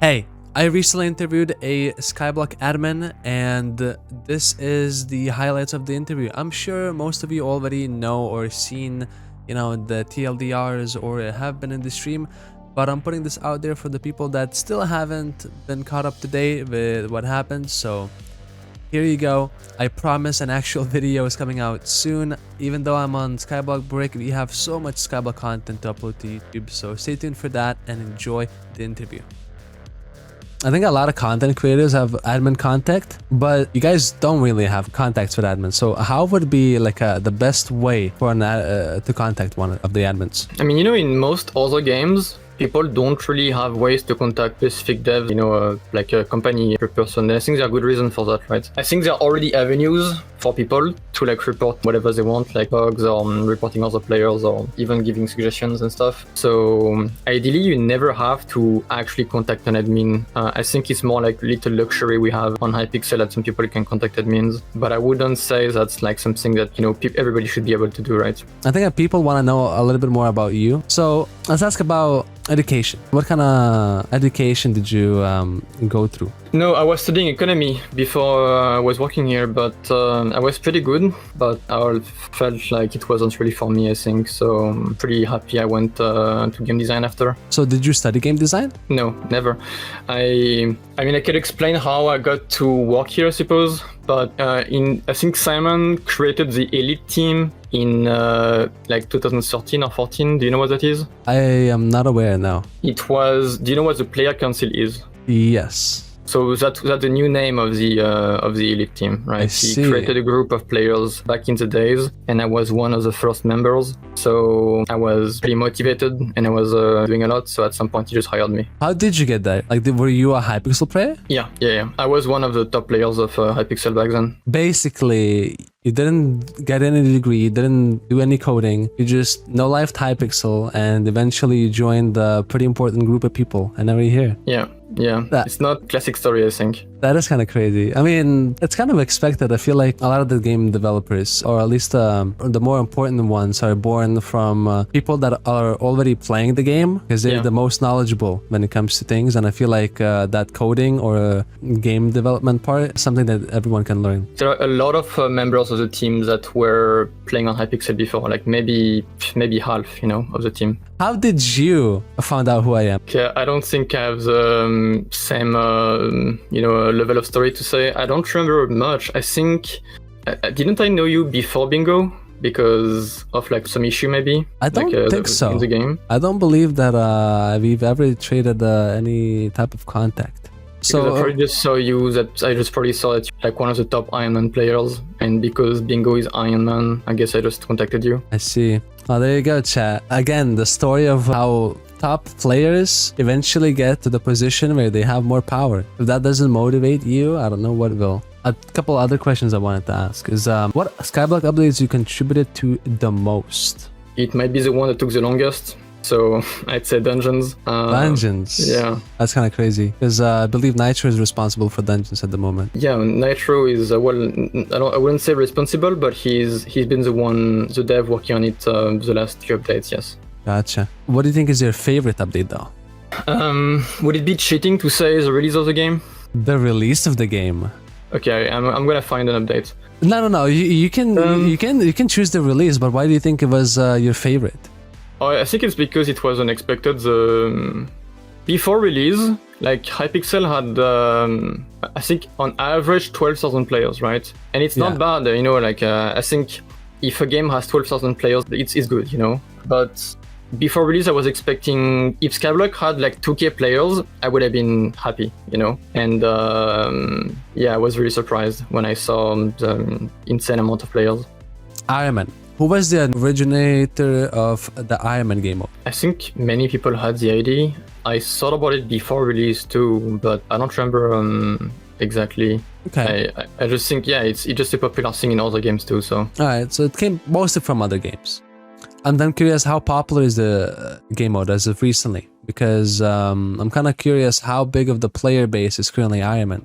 Hey, I recently interviewed a Skyblock admin, and this is the highlights of the interview. I'm sure most of you already know or seen, the TLDRs or have been in the stream, but I'm putting this out there for the people that still haven't been caught up to date with what happened. So here you go. I promise an actual video is coming out soon. Even though I'm on Skyblock break, we have so much Skyblock content to upload to YouTube, so stay tuned for that and enjoy the interview. I think a lot of content creators have admin contact, but you guys don't really have contacts with admins. So how would be like the best way for an to contact one of the admins? I mean, in most other games, people don't really have ways to contact specific devs, like a company per person. And I think there are good reasons for that, right? I think there are already avenues for people to like report whatever they want, like bugs or reporting other players or even giving suggestions and stuff. So ideally, you never have to actually contact an admin. I think it's more like a little luxury we have on Hypixel that some people can contact admins, but I wouldn't say that's like something that, everybody should be able to do, right? I think that people want to know a little bit more about you. So let's ask about education. What kind of education did you go through? No, I was studying economy before I was working here, but I was pretty good, but I felt like it wasn't really for me, I think. So I'm pretty happy I went to game design after. So did you study game design? No, never. I mean, I could explain how I got to work here, I suppose, but I think Simon created the elite team in like 2013 or 14. Do you know what that is? I am not aware now. It was, do you know what the player council is? Yes. So that's the new name of the elite team, right? He created a group of players back in the days, and I was one of the first members. So I was pretty motivated, and I was doing a lot. So at some point, he just hired me. How did you get that? Like, were you a Hypixel player? Yeah. I was one of the top players of Hypixel back then. Basically, you didn't get any degree, you didn't do any coding, you just no-lifed Hypixel, and eventually you joined a pretty important group of people, and now you're here. Yeah. It's not classic story, I think. That is kind of crazy. I mean, it's kind of expected. I feel like a lot of the game developers, or at least the more important ones, are born from people that are already playing the game, because they're the most knowledgeable when it comes to things. And I feel like that coding or game development part is something that everyone can learn. There are a lot of members of the team that were playing on Hypixel before, like maybe half, of the team. How did you find out who I am? Okay, I don't think I have the same, level of story to say. I don't remember much. I think, didn't I know you before Bingo? Because of like some issue maybe? I don't think so. In the game? I don't believe that we've ever traded any type of contact. So I probably just saw you, that I just probably saw that you're like one of the top Iron Man players, and because Bingo is Iron Man, I guess I just contacted you. I see. Oh, there you go, chat. Again, the story of how top players eventually get to the position where they have more power. If that doesn't motivate you, I don't know what will. A couple other questions I wanted to ask is what Skyblock updates you contributed to the most? It might be the one that took the longest. So I'd say dungeons. Dungeons? Yeah. That's kind of crazy, because I believe Nitro is responsible for dungeons at the moment. Yeah, Nitro is, I wouldn't say responsible, but he's been the dev working on it the last few updates, yes. Gotcha. What do you think is your favorite update though? Would it be cheating to say the release of the game? The release of the game. Okay, I'm gonna find an update. No. You can choose the release, but why do you think it was your favorite? Oh, I think it's because it was unexpected. Before release, like Hypixel had, I think on average 12,000 players, right? And it's not bad, I think if a game has 12,000 players, it's good, But before release, I was expecting, if Skyblock had like 2K players, I would have been happy, And I was really surprised when I saw the insane amount of players. Iron Man. Who was the originator of the Iron Man game mode? I think many people had the idea. I thought about it before release too, but I don't remember exactly. Okay. I just think, it's just a popular thing in other games too, so. Alright, so it came mostly from other games. And I'm curious, how popular is the game mode as of recently? Because I'm kind of curious how big of the player base is currently Iron Man.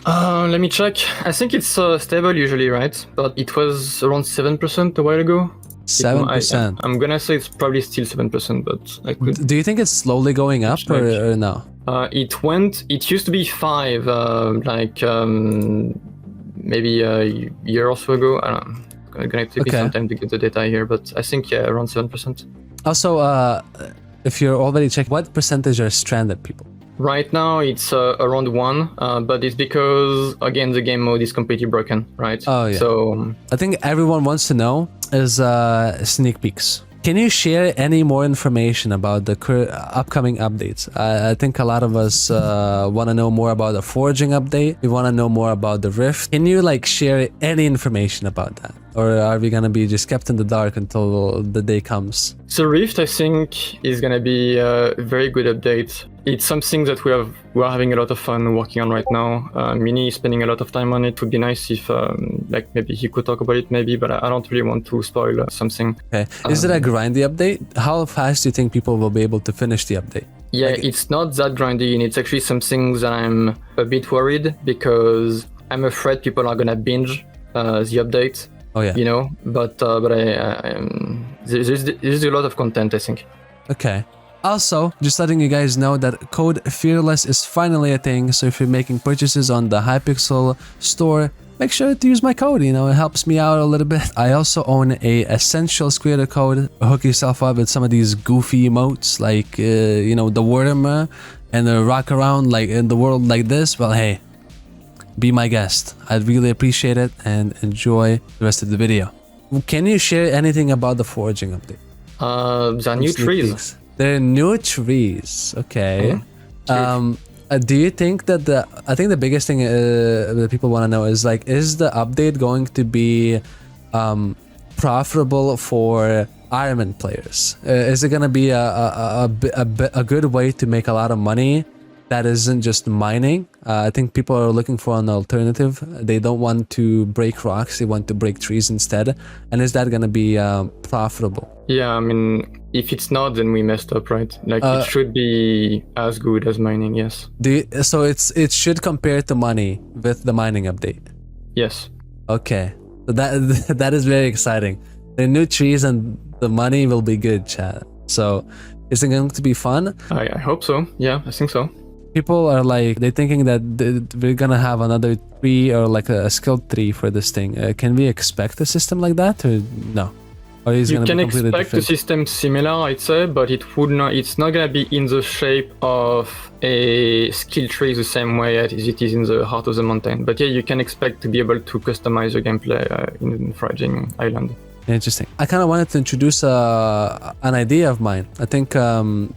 Let me check. I think it's stable usually, right? But it was around 7% a while ago. 7%. I'm gonna say it's probably still 7%, but I could. Do you think it's slowly going up or no? It used to be 5, maybe a year or so ago. I don't know. It's gonna take me some time to get the data here, but I think around 7%. Also, if you're already checking, what percentage are stranded people? Right now it's around 1, but it's because again the game mode is completely broken, right? Oh yeah. So I think everyone wants to know is sneak peeks. Can you share any more information about the upcoming updates? I think a lot of us want to know more about the foraging update. We want to know more about the rift. Can you like share any information about that? Or are we gonna be just kept in the dark until the day comes? So Rift, I think, is gonna be a very good update. It's something that we're having a lot of fun working on right now. Mini is spending a lot of time on it. Would be nice if like maybe he could talk about it maybe, but I don't really want to spoil something. Okay. Is it a grindy update? How fast do you think people will be able to finish the update? Yeah, like, it's not that grindy, and it's actually something that I'm a bit worried because I'm afraid people are gonna binge the update. Oh yeah. You know, but there's a lot of content, I think. Okay. Also, just letting you guys know that code Fearless is finally a thing. So if you're making purchases on the Hypixel store, make sure to use my code. You know, it helps me out a little bit. I also own a Essentials creator code. Hook yourself up with some of these goofy emotes, like you know, the worm and the rock around like in the world like this. Well, hey. Be my guest. I'd really appreciate it and enjoy the rest of the video. Can you share anything about the foraging update? The new trees. There are new trees. Okay. Do you think that I think the biggest thing that people want to know is like, is the update going to be profitable for Ironman players? Is it going to be a good way to make a lot of money that isn't just mining? I think people are looking for an alternative. They don't want to break rocks, they want to break trees instead. And is that going to be profitable? Yeah, I mean, if it's not, then we messed up, right? Like it should be as good as mining, yes. So it should compare to money with the mining update? Yes. Okay, so that is very exciting. The new trees and the money will be good, chat. So is it going to be fun? I hope so. Yeah, I think so. People are like, they're thinking that we're gonna have another tree or like a skilled tree for this thing. Can we expect a system like that or no? Or is you can expect different? A system similar, I'd say, but it's not gonna be in the shape of a skill tree the same way as it is in the heart of the mountain. But yeah, you can expect to be able to customize your gameplay in Foraging Island. Interesting. I kind of wanted to introduce an idea of mine. I think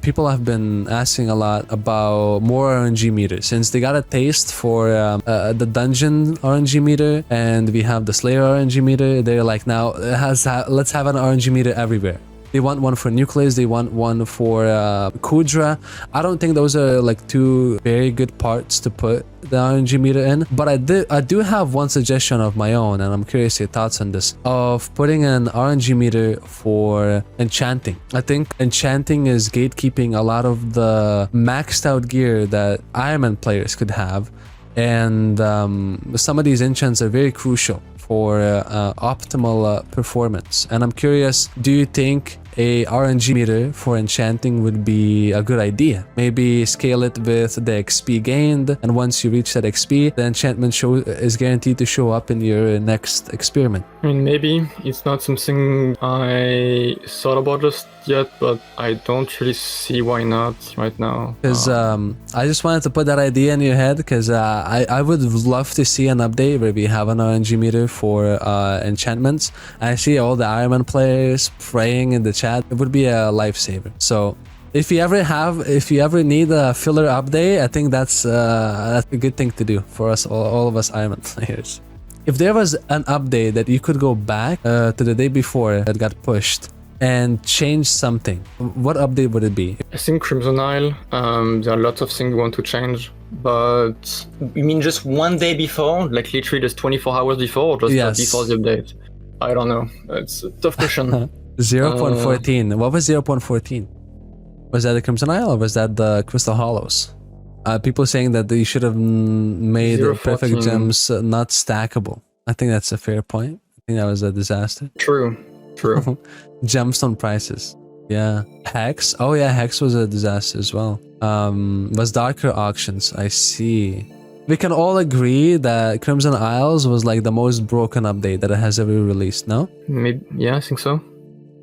people have been asking a lot about more RNG meters since they got a taste for the dungeon RNG meter and we have the Slayer RNG meter. They're like, now let's have an RNG meter everywhere. They want one for Nucleus, they want one for Kudra. I don't think those are like two very good parts to put the RNG meter in, but I do have one suggestion of my own, and I'm curious your thoughts on this, of putting an RNG meter for enchanting. I think enchanting is gatekeeping a lot of the maxed out gear that Ironman players could have, and some of these enchants are very crucial for optimal performance. And I'm curious, do you think a RNG meter for enchanting would be a good idea? Maybe scale it with the XP gained, and once you reach that XP, the enchantment is guaranteed to show up in your next experiment. I mean, maybe it's not something I thought about just yet, but I don't really see why not right now. Because I just wanted to put that idea in your head, because I would love to see an update where we have an RNG meter for enchantments. I see all the Ironman players praying in the chat. It would be a lifesaver. So if you ever need a filler update, I think that's a good thing to do for us, all of us Ironman players. If there was an update that you could go back to the day before that got pushed and change something, what update would it be? I think Crimson Isle, there are lots of things we want to change, but you mean just one day before? Like literally just 24 hours before, or just before the update? I don't know. It's a tough question. 0.14. What was 0.14? Was that the Crimson Isle or was that the Crystal Hollows? People saying that you should have made perfect gems not stackable. I think that's a fair point. I think that was a disaster. True. True. Gemstone prices. Yeah. Hex. Oh yeah, Hex was a disaster as well. Was Darker Auctions. I see. We can all agree that Crimson Isles was like the most broken update that it has ever released, no? Maybe, yeah, I think so.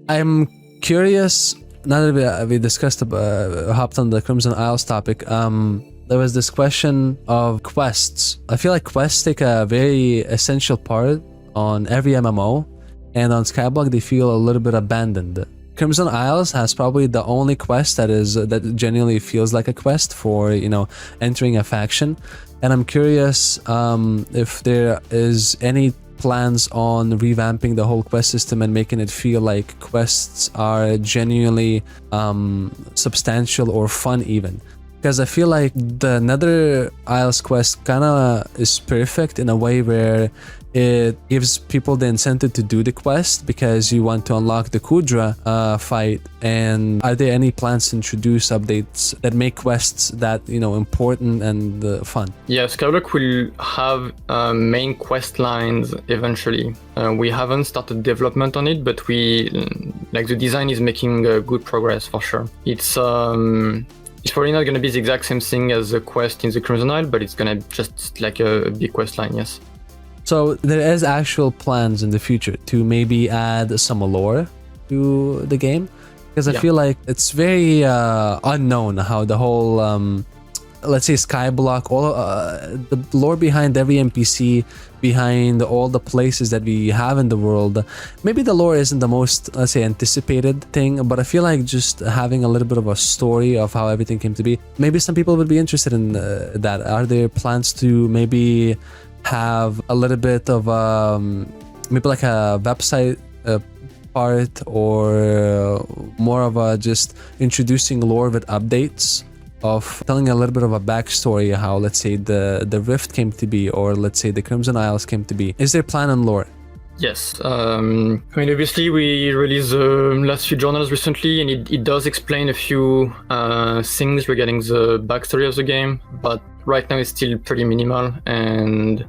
I'm curious, now that we discussed, hopped on the Crimson Isles topic, there was this question of quests. I feel like quests take a very essential part on every MMO, and on Skyblock they feel a little bit abandoned. Crimson Isles has probably the only quest that genuinely feels like a quest for, you know, entering a faction. And I'm curious if there is any plans on revamping the whole quest system and making it feel like quests are genuinely substantial or fun even. Because I feel like the Nether Isles quest kind of is perfect in a way where it gives people the incentive to do the quest because you want to unlock the Kudra fight. And are there any plans to introduce updates that make quests that, you know, important and fun? Yeah, Skyblock will have main quest lines eventually. We haven't started development on it, but the design is making good progress for sure. It's probably not going to be the exact same thing as the quest in the Crimson Isle, but it's going to just like a big quest line, yes. So there is actual plans in the future to maybe add some lore to the game, because I feel like it's very unknown how the whole let's say Skyblock, all the lore behind every NPC, behind all the places that we have in the world. Maybe the lore isn't the most, let's say, anticipated thing, but I feel like just having a little bit of a story of how everything came to be, maybe some people would be interested in that. Are there plans to maybe have a little bit of maybe like a website part, or more of a just introducing lore with updates, of telling a little bit of a backstory, how, let's say, the Rift came to be, or let's say the Crimson Isles came to be? Is there plan on lore? Yes. I mean, obviously we released the last few journals recently, and it does explain a few things regarding the backstory of the game, but right now it's still pretty minimal. And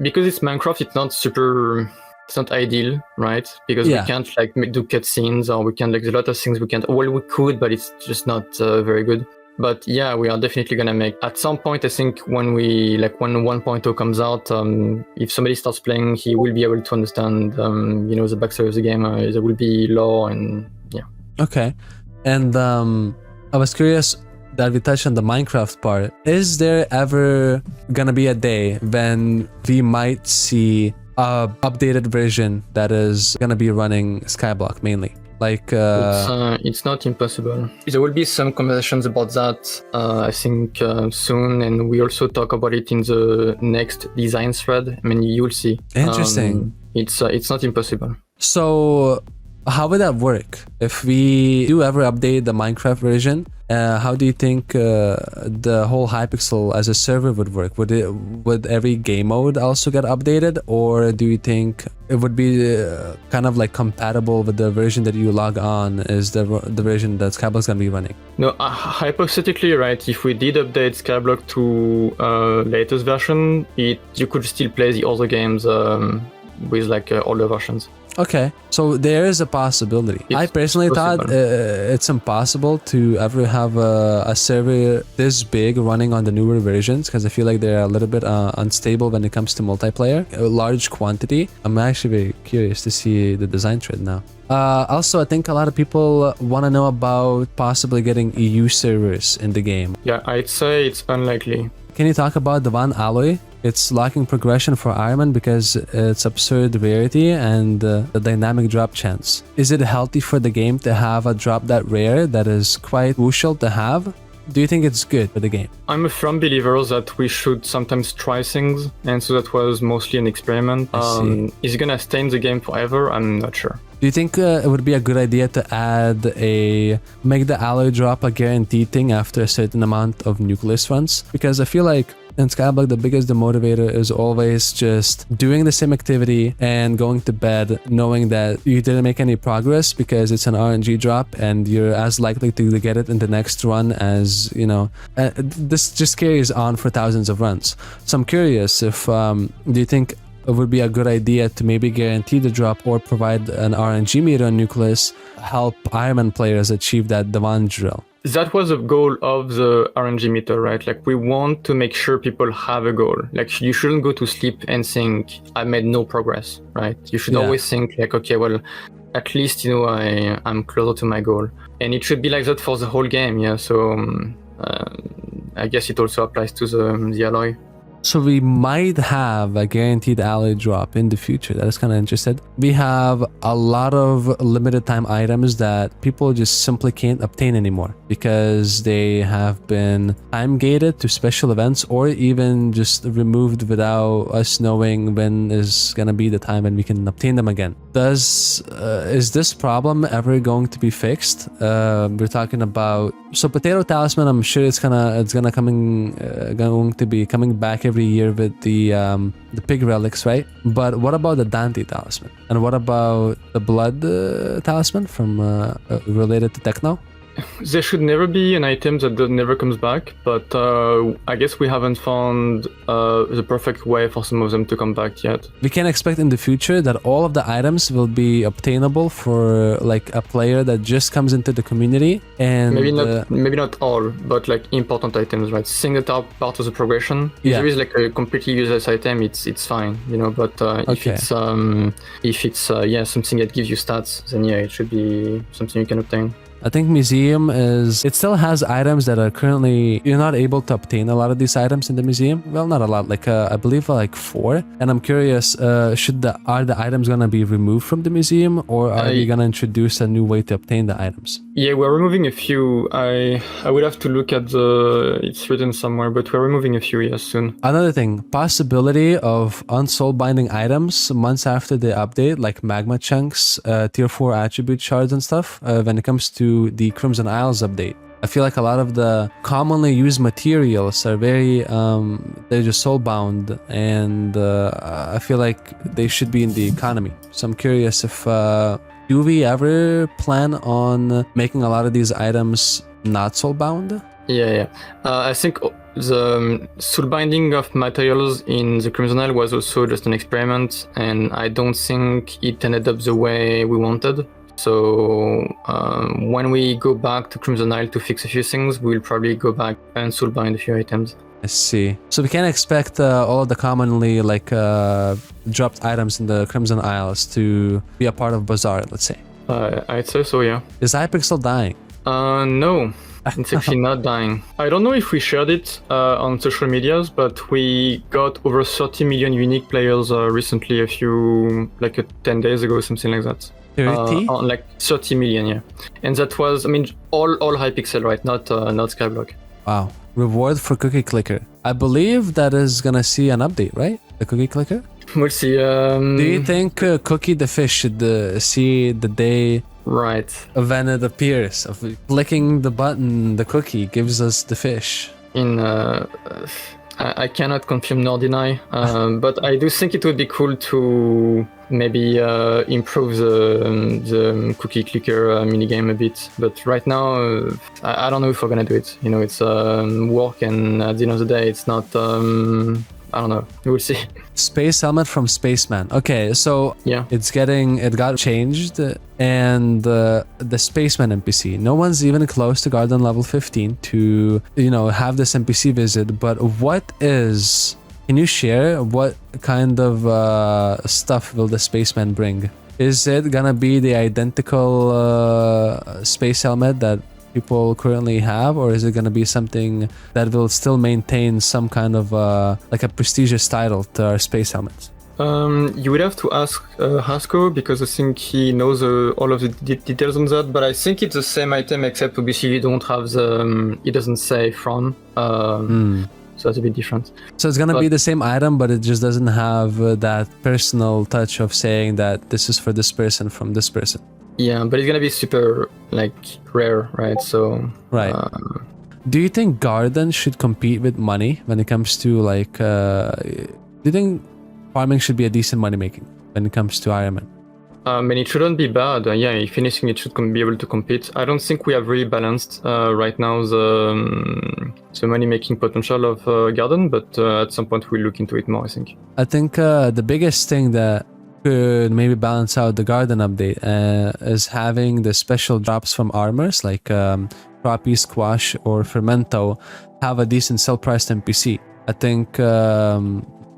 because it's Minecraft, it's not ideal, right? Because we can't like do cutscenes, or we can't, like, there's a lot of things we can't. Well, we could, but it's just not very good. But yeah, we are definitely gonna make, at some point, I think when 1.0 comes out, if somebody starts playing, he will be able to understand, you know, the backstory of the game. There will be lore, and yeah. Okay. And I was curious that we touched on the Minecraft part. Is there ever gonna be a day when we might see a updated version that is gonna be running Skyblock mainly? Like it's not impossible. There will be some conversations about that, I think, soon, and we also talk about it in the next design thread. I mean, you'll see. Interesting. It's not impossible. So how would that work if we do ever update the Minecraft version? How do you think the whole Hypixel as a server would work? Would every game mode also get updated, or do you think it would be kind of like compatible with the version that you log on is the version that Skyblock's gonna be running? No, hypothetically, right? If we did update Skyblock to latest version, you could still play the other games with like older versions. Okay, so there is a possibility. I personally thought it's impossible to ever have a server this big running on the newer versions, because I feel like they're a little bit unstable when it comes to multiplayer, a large quantity. I'm actually very curious to see the design thread now. Also, I think a lot of people want to know about possibly getting EU servers in the game. Yeah, I'd say it's unlikely. Can you talk about the Van Alloy? It's locking progression for Ironman because it's absurd rarity and the dynamic drop chance. Is it healthy for the game to have a drop that rare that is quite crucial to have? Do you think it's good for the game? I'm a firm believer that we should sometimes try things, and so that was mostly an experiment. Is it gonna stay in the game forever? I'm not sure. Do you think it would be a good idea to make the alloy drop a guaranteed thing after a certain amount of nucleus runs? Because I feel like in Skyblock, the biggest demotivator is always just doing the same activity and going to bed knowing that you didn't make any progress because it's an RNG drop and you're as likely to get it in the next run as, you know, this just carries on for thousands of runs. So I'm curious if, do you think it would be a good idea to maybe guarantee the drop or provide an RNG meter on Nucleus, help Ironman players achieve that Devon drill. That was the goal of the RNG meter, right? Like, we want to make sure people have a goal. Like, you shouldn't go to sleep and think, I made no progress, right? You should always think like, okay, well, at least, you know, I'm closer to my goal. And it should be like that for the whole game, yeah. So I guess it also applies to the alloy. So we might have a guaranteed alloy drop in the future. That is kind of interesting. We have a lot of limited time items that people just simply can't obtain anymore because they have been time gated to special events or even just removed without us knowing when is gonna be the time when we can obtain them again. Is this problem ever going to be fixed? We're talking about potato talisman. I'm sure it's going to be coming back every year with the pig relics, right? But what about the Dante talisman? And what about the blood talisman from related to Techno? There should never be an item that never comes back, but I guess we haven't found the perfect way for some of them to come back yet. We can expect in the future that all of the items will be obtainable for like a player that just comes into the community, and maybe not all, but like important items, right? Things that are part of the progression. If there is like a completely useless item, it's fine, you know. But if it's something that gives you stats, then yeah, it should be something you can obtain. I think museum it still has items that are currently, you're not able to obtain a lot of these items in the museum. Well, not a lot, like I believe like 4. And I'm curious, are the items gonna be removed from the museum, or are you gonna introduce a new way to obtain the items? Yeah, we're removing a few. I would have to look at it's written somewhere, but we're removing a few, yes, soon. Another thing, possibility of unsoul binding items months after the update, like magma chunks, tier 4 attribute shards and stuff, when it comes to the Crimson Isles update. I feel like a lot of the commonly used materials are very, they're just soul-bound, and I feel like they should be in the economy. So I'm curious if, do we ever plan on making a lot of these items not soul-bound? Yeah. I think the soul binding of materials in the Crimson Isle was also just an experiment, and I don't think it ended up the way we wanted. So when we go back to Crimson Isle to fix a few things, we'll probably go back and soul bind a few items. I see. So we can expect all of the commonly dropped items in the Crimson Isles to be a part of Bazaar, let's say. I'd say so, yeah. Is Hypixel dying? No. It's actually not dying. I don't know if we shared it on social medias, but we got over 30 million unique players recently, 10 days ago, something like that. 30? Like 30 million, yeah. And that was, all Hypixel, right? Not Skyblock. Wow. Reward for Cookie Clicker. I believe that is gonna see an update, right? The Cookie Clicker? We'll see. Do you think Cookie the Fish should see the day when it appears? Of clicking the button, the cookie gives us the fish. I cannot confirm nor deny, but I do think it would be cool to maybe improve the cookie clicker minigame a bit. But right now, I don't know if we're gonna do it. You know, it's work, and at the end of the day, it's not. I don't know. We'll see. Space helmet from Spaceman. Okay, so yeah, it got changed, and the Spaceman NPC. No one's even close to Garden level 15 to have this NPC visit. But can you share what kind of stuff will the Spaceman bring? Is it gonna be the identical space helmet that people currently have, or is it going to be something that will still maintain some kind of like a prestigious title to our space helmets? You would have to ask Hasko, because I think he knows all of the details on that, but I think it's the same item, except obviously you don't have it doesn't say from, so that's a bit different. So it's gonna be the same item, but it just doesn't have that personal touch of saying that this is for this person from this person. Yeah, but it's gonna be super rare, right? So do you think Garden should compete with money when it comes to do you think farming should be a decent money making when it comes to Iron Man? And it shouldn't be bad. Yeah, if anything, it should be able to compete. I don't think we have really balanced right now the money-making potential of Garden, but at some point we'll look into it more, I think. I think the biggest thing that could maybe balance out the Garden update is having the special drops from armors like Crappie, Squash, or Fermento have a decent sell price to NPC. I think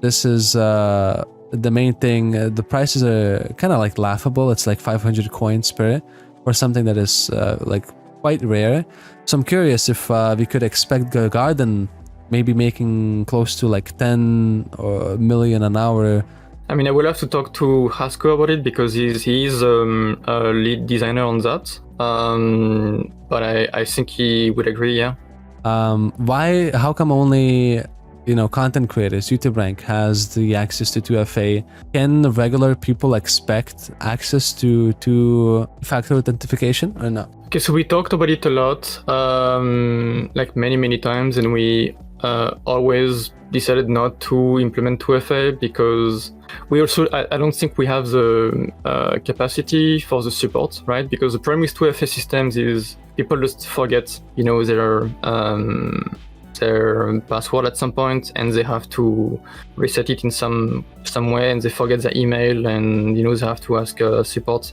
this is the main thing. The prices are kind of like laughable. It's like 500 coins per or something that is like quite rare. So I'm curious if we could expect Garden maybe making close to like 10 million an hour. I mean, I will have to talk to Hasko about it because he's a lead designer on that. But I think he would agree, yeah. Why? How come only content creators, YouTube rank has the access to 2FA? Can regular people expect access to two-factor authentication or not? Okay, so we talked about it a lot, like many times, and we always decided not to implement 2FA because we also I don't think we have the capacity for the support, right? Because the problem with 2FA systems is people just forget, their password at some point, and they have to reset it in some way, and they forget their email, and they have to ask support.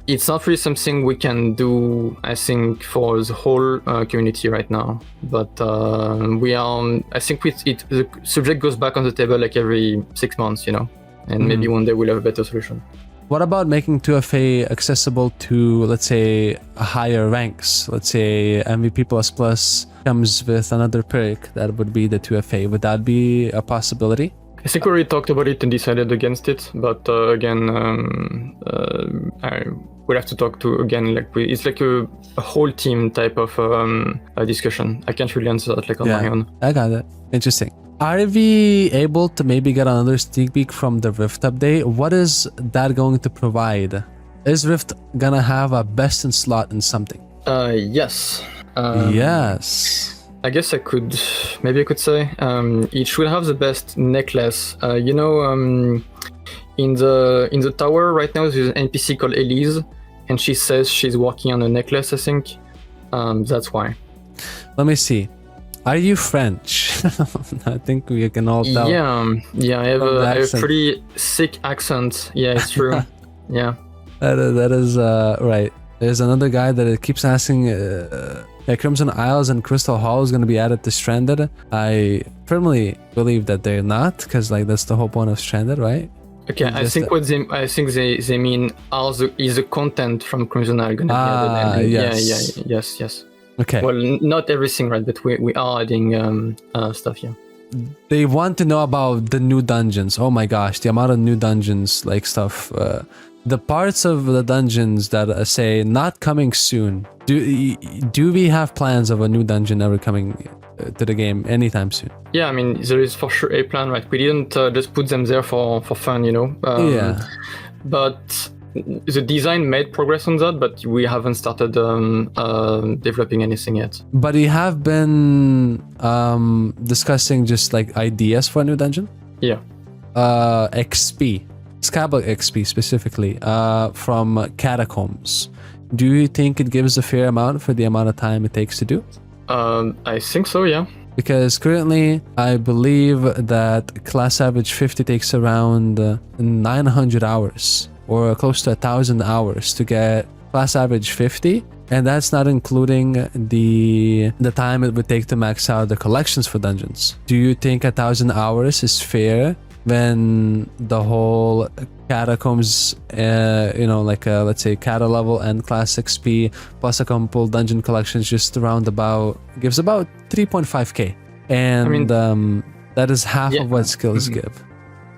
It's not really something we can do, I think, for the whole community right now. But I think the subject goes back on the table like every 6 months, and maybe one day we'll have a better solution. What about making 2FA accessible to, let's say, higher ranks? Let's say MVP++ comes with another perk that would be the 2FA. Would that be a possibility? I think we already talked about it and decided against it, but again, I would have to talk to, again, it's like a whole team type of discussion. I can't really answer that on my own. I got it. Interesting. Are we able to maybe get another sneak peek from the Rift update? What is that going to provide? Is Rift gonna have a best in slot in something? Yes. Yes. I guess maybe I could say it should have the best necklace. In the tower right now there's an NPC called Elise, and she says she's working on a necklace, I think. That's why. Let me see. Are you French? I think we can all tell. Yeah, I have a pretty thick accent. Yeah, it's true. Yeah. That is right. There's another guy that keeps asking Crimson Isles and Crystal Hall is going to be added to Stranded. I firmly believe that they're not, because that's the whole point of Stranded, right? Okay, I think they mean is the content from Crimson Isle going to be added? Yes. Yes. Okay. Well, not everything, right? But we are adding stuff, yeah. They want to know about the new dungeons. Oh my gosh, the amount of new dungeons, stuff. The parts of the dungeons that say not coming soon. Do we have plans of a new dungeon ever coming to the game anytime soon? Yeah, I mean, there is for sure a plan, right? We didn't just put them there for fun, Yeah. But the design made progress on that, but we haven't started developing anything yet. But you have been discussing just ideas for a new dungeon? Yeah. XP. Skyblock XP specifically, from Catacombs. Do you think it gives a fair amount for the amount of time it takes to do? I think so, yeah. Because currently, I believe that class average 50 takes around 900 hours or close to 1,000 hours to get class average 50. And that's not including the time it would take to max out the collections for dungeons. Do you think 1,000 hours is fair when the whole Catacombs, let's say Cata level and class XP plus a couple dungeon collections just around gives about 3.5k, and that is half of what skills give.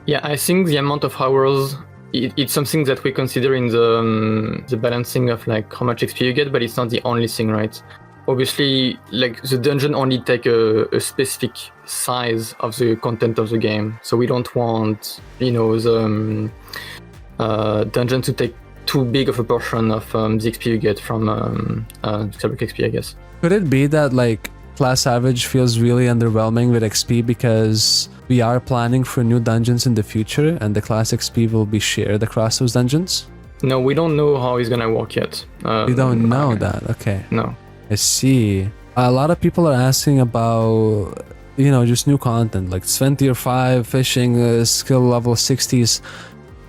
Yeah, I think the amount of hours it's something that we consider in the balancing of how much XP you get, but it's not the only thing, right? Obviously, the dungeon only take a specific size of the content of the game, so we don't want the dungeon to take too big of a portion of the XP you get from Skyblock XP, I guess. Could it be that class average feels really underwhelming with XP because we are planning for new dungeons in the future, and the class XP will be shared across those dungeons. No, we don't know how it's gonna work yet. You don't know that, okay. No. I see. A lot of people are asking about, you know, just new content like Sven tier 5, fishing, skill level 60s.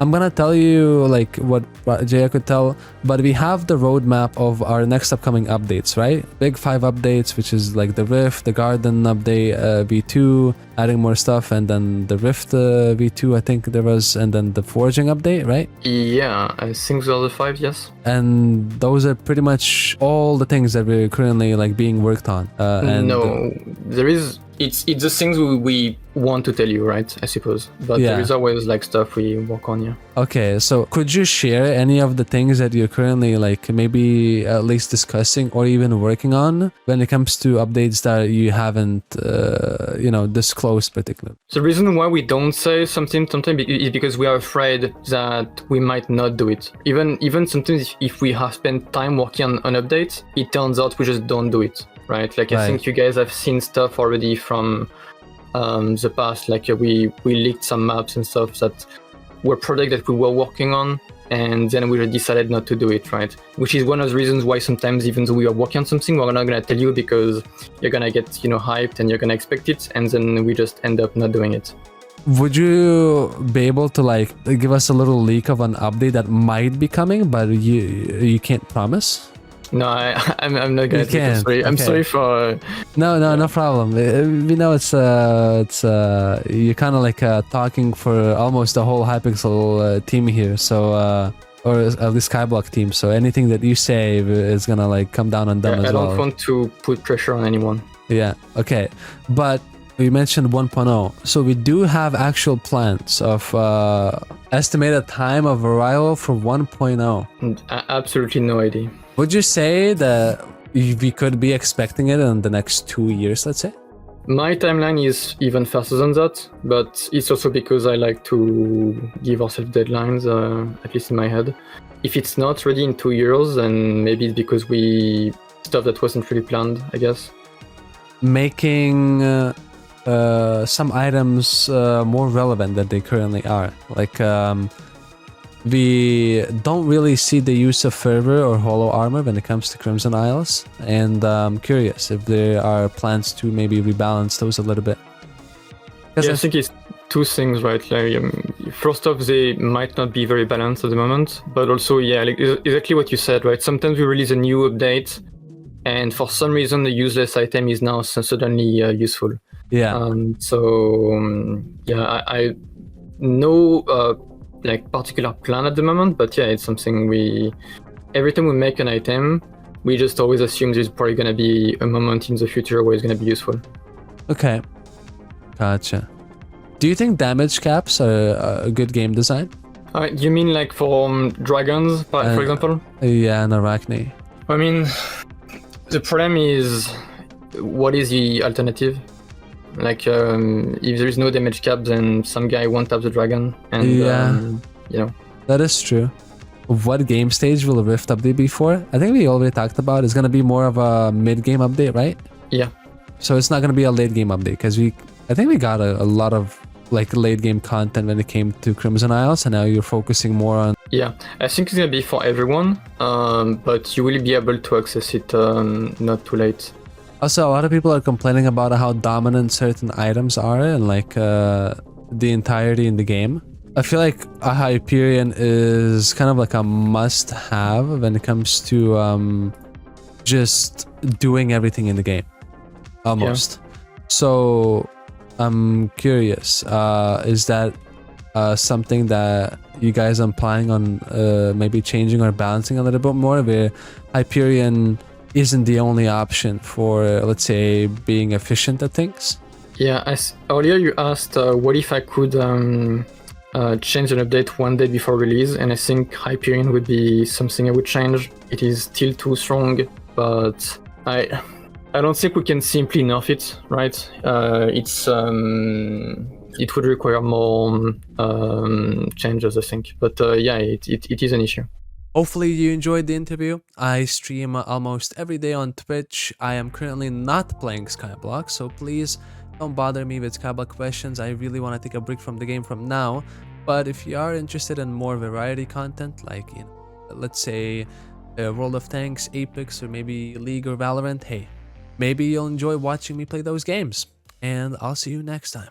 I'm gonna tell you like what Jaya could tell, but we have the roadmap of our next upcoming updates, right? Big 5 updates, which is like the Rift, the Garden update, V2, adding more stuff, and then the Rift V2, I think there was, and then the Forging update, right? Yeah, I think those are the 5, yes. And those are pretty much all the things that we're currently like being worked on. No, there is. It's the things we want to tell you, right? I suppose, but Yeah. there is always like stuff we work on, yeah. Okay, so could you share any of the things that you're currently like maybe at least discussing or even working on when it comes to updates that you haven't, you know, disclosed particularly? The reason why we don't say something sometimes is because we are afraid that we might not do it. Even sometimes if we have spent time working on updates, it turns out we just don't do it, right? Like I think you guys have seen stuff already from the past. Like we leaked some maps and stuff that were projects that we were working on, and then we decided not to do it, right? Which is one of the reasons why sometimes even though we are working on something, we're not gonna tell you because you're gonna get, you know, hyped and you're gonna expect it, and then we just end up not doing it. Would you be able to like give us a little leak of an update that might be coming, but you can't promise? No, I'm not gonna. You Sorry, I'm okay. sorry for. No problem. We know it's you're kind of like talking for almost the whole Hypixel team here, so or at least Skyblock team. So anything that you say is gonna like come down on them as well. I don't want to put pressure on anyone. Yeah. Okay. But you mentioned 1.0, so we do have actual plans of estimated time of arrival for 1.0. Absolutely no idea. Would you say that we could be expecting it in the next 2 years, let's say? My timeline is even faster than that, but it's also because I like to give ourselves deadlines, at least in my head. If it's not ready in 2 years, then maybe it's because stuff that wasn't really planned, I guess. Making some items more relevant than they currently are. Like, we don't really see the use of fervor or hollow armor when it comes to Crimson Isles, and I'm curious if there are plans to maybe rebalance those a little bit. Yeah, I think it's two things, right? Like, first off, they might not be very balanced at the moment, but also, yeah, like exactly what you said, right? Sometimes we release a new update, and for some reason, the useless item is now suddenly useful. Yeah. I know like particular plan at the moment, but yeah, it's something every time we make an item, we just always assume there's probably gonna be a moment in the future where it's gonna be useful. Okay, gotcha. Do you think damage caps are a good game design? You mean like for dragons, for example? Yeah, and Arachne. I mean, the problem is, what is the alternative? Like, if there is no damage cap, then some guy won't have the dragon, and you know. That is true. What game stage will a Rift update be for? I think we already talked about it's gonna be more of a mid-game update, right? Yeah. So it's not gonna be a late-game update because I think we got a lot of like late-game content when it came to Crimson Isles, and now you're focusing more on. Yeah, I think it's gonna be for everyone, but you will be able to access it not too late. Also, a lot of people are complaining about how dominant certain items are and like the entirety in the game. I feel like a Hyperion is kind of like a must-have when it comes to just doing everything in the game, almost. Yeah. So I'm curious, is that something that you guys are planning on maybe changing or balancing a little bit more, where Hyperion isn't the only option for, let's say, being efficient at things? Yeah, as earlier you asked what if I could change an update one day before release, and I think Hyperion would be something I would change. It is still too strong, but I don't think we can simply nerf it, right? It would require more changes, I think. But yeah, it is an issue. Hopefully you enjoyed the interview. I stream almost every day on Twitch. I am currently not playing Skyblock, so please don't bother me with Skyblock questions. I really want to take a break from the game from now. But if you are interested in more variety content, like, you know, let's say World of Tanks, Apex, or maybe League or Valorant, hey, maybe you'll enjoy watching me play those games. And I'll see you next time.